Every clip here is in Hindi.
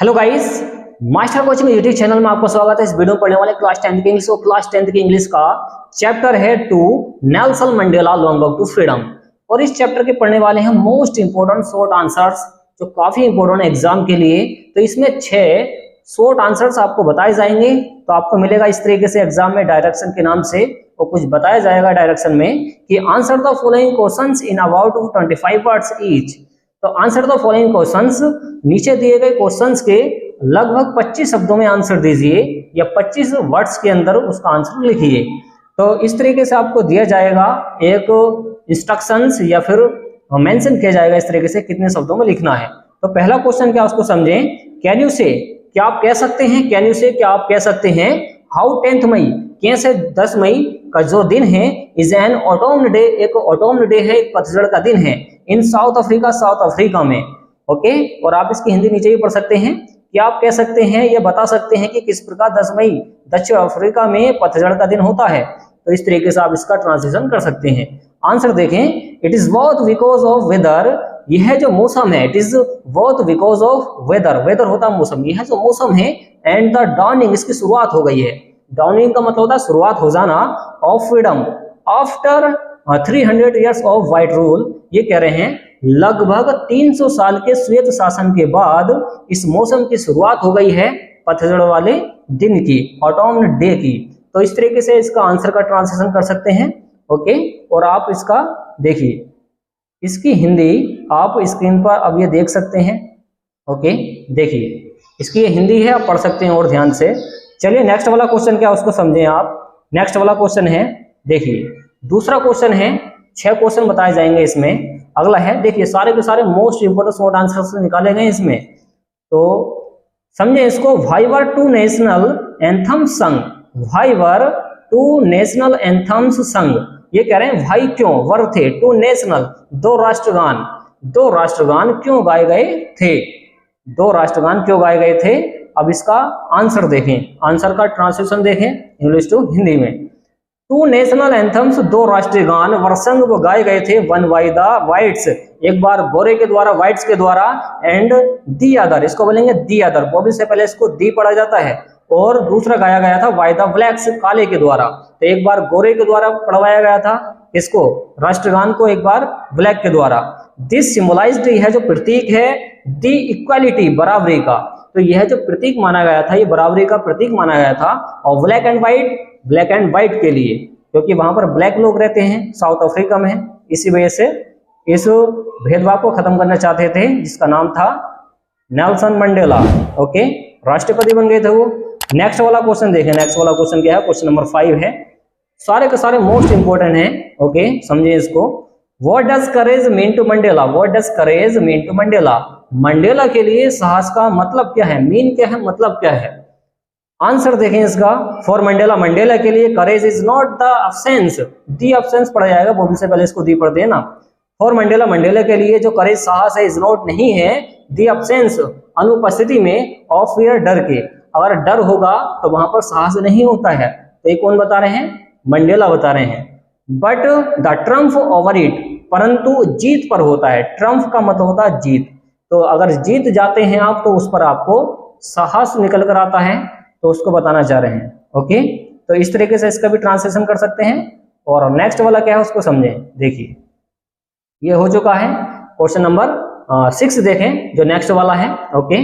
Hello guys, master coaching YouTube channel में आपको स्वागत है। इस वीडियो में पढ़ने वाले क्लास 10 की इंग्लिश और क्लास 10 की इंग्लिश का चैप्टर है 2 Nelson Mandela long walk to freedom. और इस चैप्टर के पढ़ने वाले हैं मोस्ट इंपोर्टेंट शॉर्ट आंसर्स जो काफी इंपोर्टेंट है एग्जाम के लिए। तो इसमें 6 शॉर्ट आंसर्स आपको बताए जाएंगे। तो आपको मिलेगा इस तरीके से एग्जाम में डायरेक्शन के नाम से और कुछ बताया जाएगा डायरेक्शन में कि answer the following questions in about 25 words each. तो आंसर द फॉलोइंग क्वेश्चंस, नीचे दिए गए क्वेश्चंस के लगभग 25 शब्दों में आंसर दीजिए या 25 वर्ड्स के अंदर उसका आंसर लिखिए। तो इस तरीके से आपको दिया जाएगा एक इंस्ट्रक्शंस या फिर मेंशन किया जाएगा इस तरीके से कितने शब्दों में लिखना है। तो पहला क्वेश्चन क्या उसको समझें। कैन यू से, क्या आप कह सकते हैं, कैन यू से क्या आप कह सकते हैं, हाउ 10th मई, कैसे 10 मई का जो दिन है इज एन ऑटोम डे, एक ऑटोम डे है, एक पतझड़ का दिन है इन साउथ अफ्रीका, साउथ अफ्रीका में। ओके, और आप इसकी हिंदी नीचे भी पढ़ सकते हैं कि आप कह सकते हैं या बता सकते हैं कि किस प्रकार 10 मई दक्षिण अफ्रीका में पतझड़ का दिन होता है। तो इस तरीके से आप इसका ट्रांसलेशन कर सकते हैं। आंसर देखें, it is both because of weather, यह जो मौसम है, it is both because of weather, weather होता है मौसम, यह जो मौसम है, एंड द डॉनिंग, इसकी शुरुआत हो गई है। डॉनिंग का मतलब होता है शुरुआत हो जाना, of freedom after 300 years of white rule. ये कह रहे हैं लगभग 300 साल के श्वेत शासन के बाद इस मौसम की शुरुआत हो गई है पतझड़ वाले दिन की, ऑटोम डे की। तो इस तरीके से इसका आंसर का ट्रांसलेशन कर सकते हैं। ओके, और आप इसका देखिए, इसकी हिंदी आप स्क्रीन पर अब ये देख सकते हैं। ओके, देखिए इसकी ये हिंदी है, आप पढ़ सकते हैं और ध्यान से। चलिए नेक्स्ट वाला क्वेश्चन क्या उसको समझें आप। नेक्स्ट वाला क्वेश्चन है, देखिए दूसरा क्वेश्चन है, 6 क्वेश्चन बताए जाएंगे इसमें। अगला है, देखिए सारे के सारे मोस्ट इंपोर्टेंट शॉर्ट आंसर्स निकाले गए इसमें। तो समझे इसको। व्हाई वर 2 नेशनल एंथम संग, व्हाई वर 2 नेशनल एंथम्स संग। ये कह रहे हैं भाई क्यों, वर थे 2 नेशनल, 2 राष्ट्रगान, 2 राष्ट्रगान क्यों गाए गए थे, 2 राष्ट्रगान क्यों गाए गए थे। अब इसका आंसर देखें, आंसर का ट्रांसलेशन देखें इंग्लिश टू हिंदी में। 2 नेशनल एंथम्स, 2 राष्ट्रीय गान, वर्संग वो गाए गए थे, वन बाय द व्हाइट्स, एक बार गोरे के द्वारा, व्हाइट्स के द्वारा, एंड दी अदर, इसको बोलेंगे दी अदर, बॉबी से पहले इसको दी पढ़ा जाता है, और दूसरा गाया गया था बाय द ब्लैक्स, काले के द्वारा। तो एक बार गोरे के द्वारा पढ़वाया गया था इसको राष्ट्रगान को, एक बार ब्लैक के द्वारा। दिस सिंबलाइज्ड, यह जो प्रतीक है, दी इक्वालिटी, बराबरी का। तो यह जो प्रतीक माना गया था, ये बराबरी का प्रतीक माना गया था। और black and white, black and white के लिए, क्योंकि वहां पर ब्लैक लोग रहते हैं साउथ अफ्रीका में, इसी वजह से इस भेदभाव को खत्म करना चाहते थे, जिसका नाम था नेल्सन मंडेला। ओके, राष्ट्रपति बन गए थे वो। नेक्स्ट वाला क्वेश्चन देखें, नेक्स्ट वाला क्वेश्चन क्या है, क्वेश्चन नंबर 5 है। सारे के सारे मोस्ट इंपोर्टेंट हैं। ओके, समझिए इसको। What does courage mean to Mandela, what does courage mean to Mandela. Mandela के लिए साहस का मतलब क्या है, मीन क्या है, मतलब क्या है। आंसर देखें इसका। फॉर मंडेला, मंडेला के लिए courage is not the absence, the absence पढ़ा जाएगा, बोलने से पहले इसको दी पढ़ देना। फॉर मंडेला, मंडेला के लिए जो करेज साहस है, इज नॉट नहीं है, दी अब्सेंस अनुपस्थिति में, ऑफ फियर डर के। अगर डर होगा तो वहां पर साहस नहीं होता है। तो ये कौन बता रहे हैं, मंडेला बता रहे हैं। But the triumph over it, परंतु जीत पर होता है। ट्रम्फ का मतलब होता है जीत। तो अगर जीत जाते हैं आप तो उस पर आपको साहस निकल कर आता है, तो उसको बताना चाह रहे हैं। ओके, तो इस तरीके से इसका भी ट्रांसलेशन कर सकते हैं। और नेक्स्ट वाला क्या है उसको समझें। देखिए ये हो चुका है क्वेश्चन नंबर 6। देखें जो नेक्स्ट वाला है। ओके,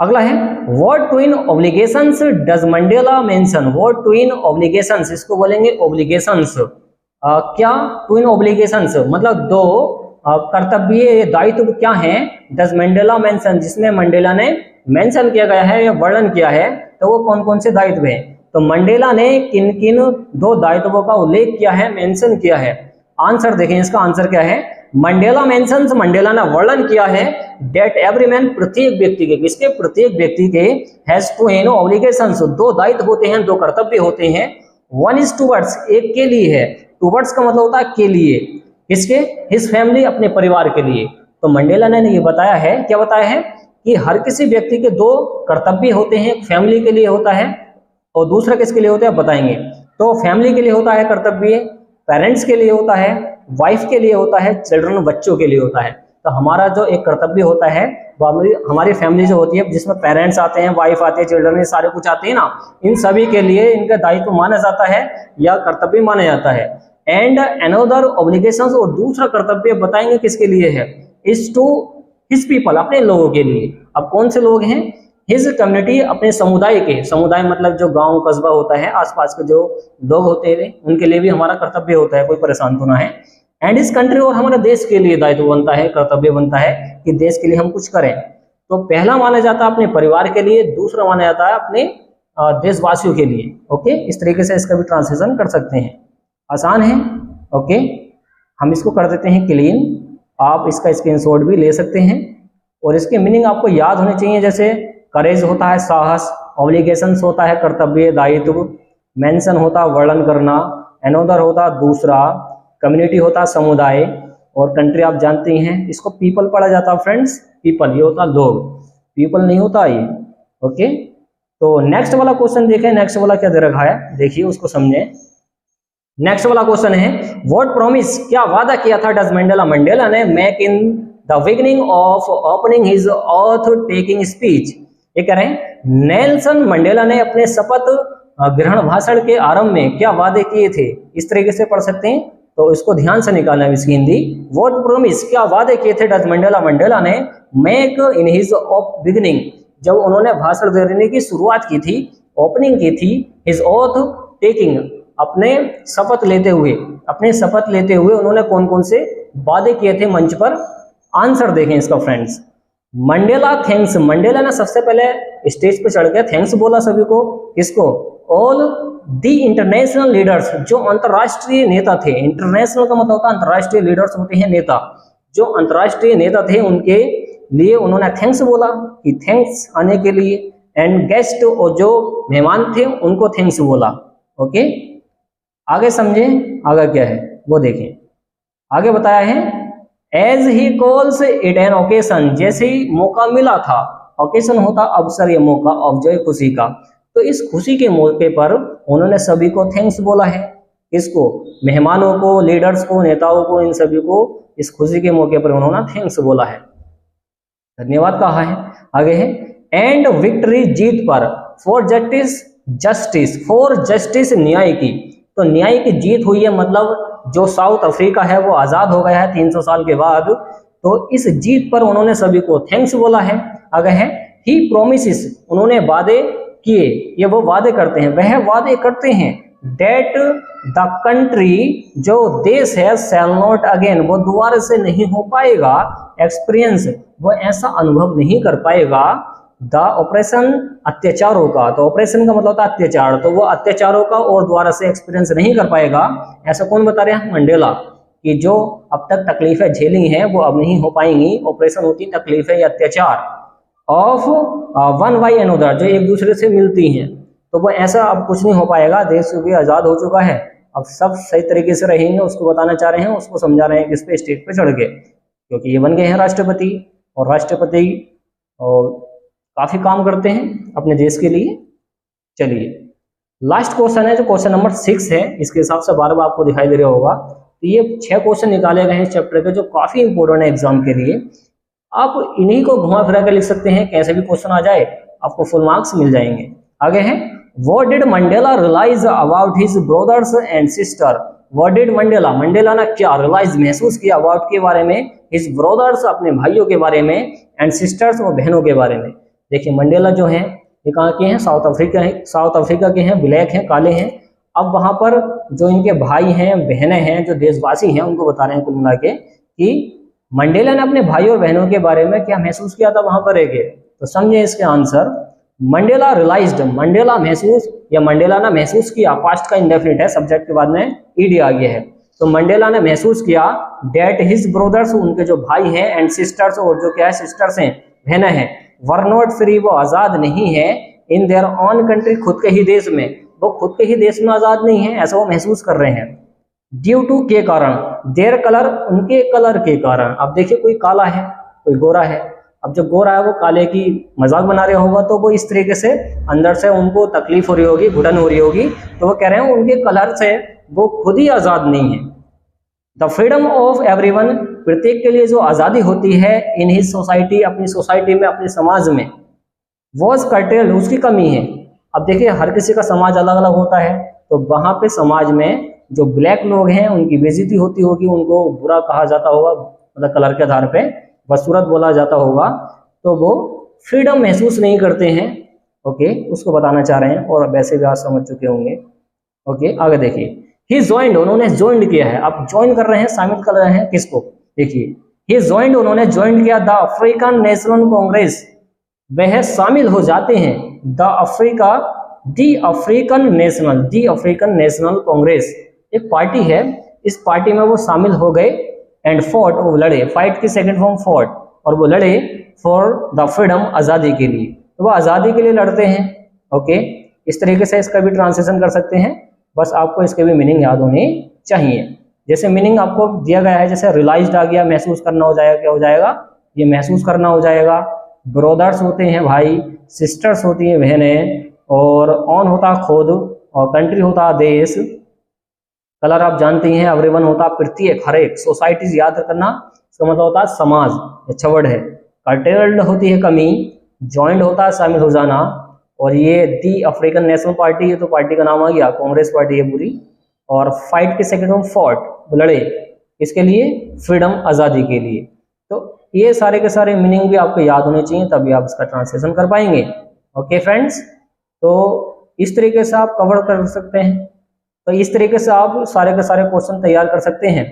अगला है, what twin obligations does Mandela mention, what twin obligations, इसको बोलेंगे ऑब्लिगेशंस। क्या ट्विन ऑब्लिगेशंस मतलब 2 कर्तव्य दायित्व क्या है, डज मंडेला मेंशन, जिसमें मंडेला ने मेंशन किया गया है या वर्णन किया है, तो वो कौन कौन से दायित्व हैं। तो मंडेला ने किन किन 2 दायित्वों का उल्लेख किया है, मेंशन किया है। आंसर देखें, इसका आंसर क्या है। मंडेला मेंशंस, मंडेला ने वर्णन किया है, डेट एवरी मैन, प्रत्येक व्यक्ति के, किसके, प्रत्येक व्यक्ति के, हैज ट्विन ऑब्लिगेशंस, 2 दायित्व होते हैं, 2 कर्तव्य होते हैं। वन इज टूवर्ड्स, एक के लिए है, टूवर्ड्स का मतलब होता है के लिए, किसके, हिज फैमिली, अपने परिवार के लिए। तो मंडेला ने ये बताया है, क्या बताया है कि हर किसी व्यक्ति के 2 कर्तव्य होते हैं, फैमिली के लिए होता है और दूसरा किसके लिए होता है बताएंगे। तो फैमिली के लिए होता है कर्तव्य, पेरेंट्स के लिए होता है, वाइफ के लिए होता है, चिल्ड्रन बच्चों के लिए होता है। तो हमारा जो एक कर्तव्य होता है वो हमारी फैमिली जो होती है, जिसमें पेरेंट्स आते हैं, वाइफ आते हैं, चिल्ड्रन, ये सारे कुछ आते हैं ना, इन सभी के लिए इनका दायित्व माना जाता है या कर्तव्य माना जाता है। एंड अनदर ऑब्लिगेशंस, और दूसरा कर्तव्य बताएंगे किसके लिए है, इज टू हिज पीपल, अपने लोगों के लिए। अब कौन से लोग हैं, हिज कम्युनिटी, अपने समुदाय के, समुदाय मतलब जो गांव कस्बा होता है, आसपास के जो लोग होते हैं उनके लिए भी हमारा कर्तव्य होता है, कोई परेशान तो ना है। एंड इस कंट्री, और हमारा देश के लिए दायित्व बनता है, कर्तव्य बनता है कि देश के लिए हम कुछ करें। तो पहला माना जाता है अपने परिवार के लिए, दूसरा माना जाता है अपने देशवासियों के लिए। ओके, इस तरीके से इसका भी ट्रांसलेशन कर सकते हैं, आसान है। ओके, हम इसको कर देते हैं क्लीन, आप इसका स्क्रीनशॉट भी ले सकते हैं और इसके मीनिंग आपको याद होने चाहिए। जैसे करेज होता है साहस, ऑब्लिगेशंस होता है कर्तव्य दायित्व, मेंशन होता है वर्णन करना, अनदर होता है दूसरा, कम्युनिटी होता है समुदाय, और कंट्री आप जानते हैं इसको पीपल पढ़ा जाता है फ्रेंड्स, पीपल ये होता है लोग, पीपल नहीं होता ये। ओके, तो नेक्स्ट वाला क्वेश्चन देखें, नेक्स्ट वाला क्या दे रखा है, देखिए उसको समझे। नेक्स्ट वाला क्वेश्चन है, व्हाट प्रॉमिस, क्या वादा किया था डज मंडेला, मंडेला ने make in the beginning of opening his auth taking speech. ये कह रहे हैं नेल्सन मंडेला ने अपने शपथ ग्रहण भाषण के आरंभ में क्या वादे किए थे, इस तरीके से पढ़ सकते हैं। तो इसको ध्यान से निकालना है इसकी हिंदी, व्हाट प्रॉमिस, क्या वादे किए थे डज मंडेला, मंडेला ने make in his of beginning, जब उन्होंने भाषण देने की शुरुआत की थी, ओपनिंग की थी, हिज ऑथ टेकिंग, अपने शपथ लेते हुए, अपने शपथ लेते हुए उन्होंने कौन कौन से वादे किए थे मंच पर। आंसर देखें इसका फ्रेंड्स, मंडेला थैंक्स, मंडेला ने सबसे पहले स्टेज पर चढ़ के थैंक्स बोला सभी को, किसको, ऑल दी इंटरनेशनल लीडर्स, जो अंतर्राष्ट्रीय नेता थे, इंटरनेशनल का मतलब होता है अंतर्राष्ट्रीय, लीडर्स होते हैं नेता, जो अंतर्राष्ट्रीय नेता थे उनके लिए उन्होंने थैंक्स बोला कि थैंक्स आने के लिए। एंड गेस्ट, और जो मेहमान थे उनको थैंक्स बोला। ओके, आगे समझे, आगे क्या है वो देखें। आगे बताया है as he calls it an occasion, जैसे ही मौका मिला था, ओकेशन होता अवसर या मौका, ऑफ जो खुशी का, तो इस खुशी के मौके पर उन्होंने सभी को थैंक्स बोला है, इसको मेहमानों को, लीडर्स को, नेताओं को, इन सभी को इस खुशी के मौके पर उन्होंने थैंक्स बोला है, धन्यवाद कहा है। आगे है एंड विक्ट्री, जीत पर, for justice, justice for justice, न्याय की, तो न्याय की जीत हुई है, मतलब जो साउथ अफ्रीका है वो आजाद हो गया है 300 साल के बाद, तो इस जीत पर उन्होंने सभी को थैंक्स बोला है। आगे है ही प्रोमिसेस, उन्होंने वादे किए, ये वो वादे करते हैं, वह वादे करते हैं, डेट द कंट्री, जो देश है, शैल नॉट अगेन, वो दोबारा से नहीं हो पाएगा, एक्सपीरियंस, वो ऐसा अनुभव नहीं कर पाएगा, द ऑपरेशन, अत्याचारों का, तो ऑपरेशन का मतलब होता है अत्याचार, तो वो अत्याचारों का और दोबारा से एक्सपीरियंस नहीं कर पाएगा। ऐसा कौन बता रहे हैं, मंडेला, कि जो अब तक तकलीफें झेली हैं वो अब नहीं हो पाएंगी, ऑपरेशन होती तकलीफें या अत्याचार, ऑफ वन बाई अनदर, जो एक दूसरे से मिलती हैं, तो वो ऐसा अब कुछ नहीं हो पाएगा, देश भी आज़ाद हो चुका है, अब सब सही तरीके से रहेंगे, उसको बताना चाह रहे हैं, उसको समझा रहे हैं किस पे, स्टेज पे चढ़ के, क्योंकि ये बन गए हैं राष्ट्रपति, और राष्ट्रपति और काफ़ी काम करते हैं अपने देश के लिए। चलिए लास्ट क्वेश्चन है जो क्वेश्चन नंबर 6 है, इसके हिसाब से बार बार आपको दिखाई दे रहा होगा, तो ये 6 क्वेश्चन निकाले गए हैं इस चैप्टर के जो काफ़ी इंपॉर्टेंट है एग्जाम के लिए। आप इन्हीं को घुमा फिरा कर लिख सकते हैं, कैसे भी क्वेश्चन आ जाए आपको फुल मार्क्स मिल जाएंगे। आगे है what did Mandela realise about his brothers and sister, what did Mandela, Mandela ने क्या रियलाइज, महसूस किया, अबाउट के बारे में, हिज ब्रदर्स, अपने भाइयों के बारे में, एंड सिस्टर्स, और बहनों के बारे में। देखिए मंडेला जो हैं ये कहाँ के हैं, साउथ अफ्रीका के हैं, ब्लैक हैं, काले हैं। अब वहाँ पर जो इनके भाई हैं, बहनें हैं, जो देशवासी हैं, उनको बता रहे हैं कुल मिला के कि मंडेला ने अपने भाई और बहनों के बारे में क्या महसूस किया था वहाँ पर रह के। तो समझे इसके आंसर, मंडेला रियलाइज्ड, मंडेला महसूस या मंडेला ने महसूस किया, पास्ट का इंडेफिनिट है, सब्जेक्ट के बाद में ईडी आ गया है, तो मंडेला ने महसूस किया डेट हिज ब्रदर्स, उनके जो भाई हैं, एंड सिस्टर्स, और जो क्या है सिस्टर्स हैं, बहनें हैं, वर नॉट फ्री, वो आज़ाद नहीं है, इन देयर ऑन कंट्री, खुद के ही देश में, वो खुद के ही देश में आज़ाद नहीं है, ऐसा वो महसूस कर रहे हैं। ड्यू टू के कारण, देयर कलर, उनके कलर के कारण। अब देखिए कोई काला है कोई गोरा है, अब जो गोरा है वो काले की मजाक बना रहा होगा, तो वो इस तरीके से अंदर से उनको तकलीफ हो रही होगी, घुटन हो रही होगी, तो वो कह रहे हैं उनके कलर से वो खुद ही आज़ाद नहीं है, द फ्रीडम ऑफ एवरीवन, प्रत्येक के लिए जो आज़ादी होती है इन हिज सोसाइटी, अपनी सोसाइटी में, अपने समाज में, वॉज कर्टेल्ड, उसकी कमी है। अब देखिए हर किसी का समाज अलग अलग होता है, तो वहाँ पे समाज में जो ब्लैक लोग हैं उनकी बेइज्जती होती होगी, उनको बुरा कहा जाता होगा, मतलब कलर के आधार पे बदसूरत बोला जाता होगा, तो वो फ्रीडम महसूस नहीं करते हैं। ओके, उसको बताना चाह रहे हैं और वैसे भी आप समझ चुके होंगे। ओके, आगे देखिए, ही ज्वाइंड, उन्होंने ज्वाइन किया है। अब ज्वाइन कर रहे हैं, शामिल कर रहे हैं किसको, देखिए ही ज्वाइंड, उन्होंने ज्वाइन किया द अफ्रीकन नेशनल कांग्रेस, वह शामिल हो जाते हैं दी अफ्रीकन नेशनल कांग्रेस, एक पार्टी है, इस पार्टी में वो शामिल हो गए। एंड फॉट, वो लड़े, फाइट की सेकंड फॉर्म फॉट, और वो लड़े फॉर द फ्रीडम, आज़ादी के लिए, तो वो आज़ादी के लिए लड़ते हैं। ओके, इस तरीके से इसका भी ट्रांसलेशन कर सकते हैं, बस आपको इसके भी मीनिंग याद होने चाहिए। जैसे मीनिंग आपको दिया गया है, जैसे रियलाइज्ड आ गया, महसूस करना हो जाएगा, क्या हो जाएगा, ये महसूस करना हो जाएगा। ब्रदर्स होते हैं भाई, सिस्टर्स होती हैं बहनें, और ऑन होता खुद, और कंट्री होता देश, कलर आप जानते हैं, एवरीवन होता प्रत्येक, हर एक, सोसाइटीज याद करना, इसका मतलब होता है समाज, अच्छा वर्ड है। कर्टेल्ड होती है कमी, ज्वाइंट होता है शामिल हो जाना, और ये दी अफ्रीकन नेशनल पार्टी, ये तो पार्टी का नाम आ गया, कांग्रेस पार्टी है पूरी। और फाइट के सेकंड में फॉट, लड़े, इसके लिए फ्रीडम, आज़ादी के लिए। तो ये सारे के सारे मीनिंग भी आपको याद होने चाहिए, तभी आप इसका ट्रांसलेशन कर पाएंगे। ओके फ्रेंड्स, तो इस तरीके से आप कवर कर सकते हैं, तो इस तरीके से आप सारे के सारे क्वेश्चन तैयार कर सकते हैं।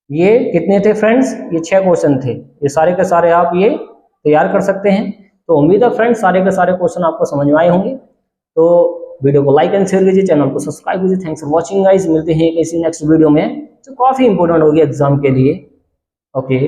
ये कितने थे फ्रेंड्स, ये 6 क्वेश्चन थे, ये सारे के सारे आप ये तैयार कर सकते हैं। तो उम्मीद है फ्रेंड्स सारे के सारे क्वेश्चन आपको समझ में आए होंगे। तो वीडियो को लाइक एंड शेयर कीजिए, चैनल को सब्सक्राइब कीजिए। थैंक्स फॉर वॉचिंग गाइस, मिलते हैं किसी नेक्स्ट वीडियो में जो काफ़ी इंपॉर्टेंट होगी एग्जाम के लिए। ओके।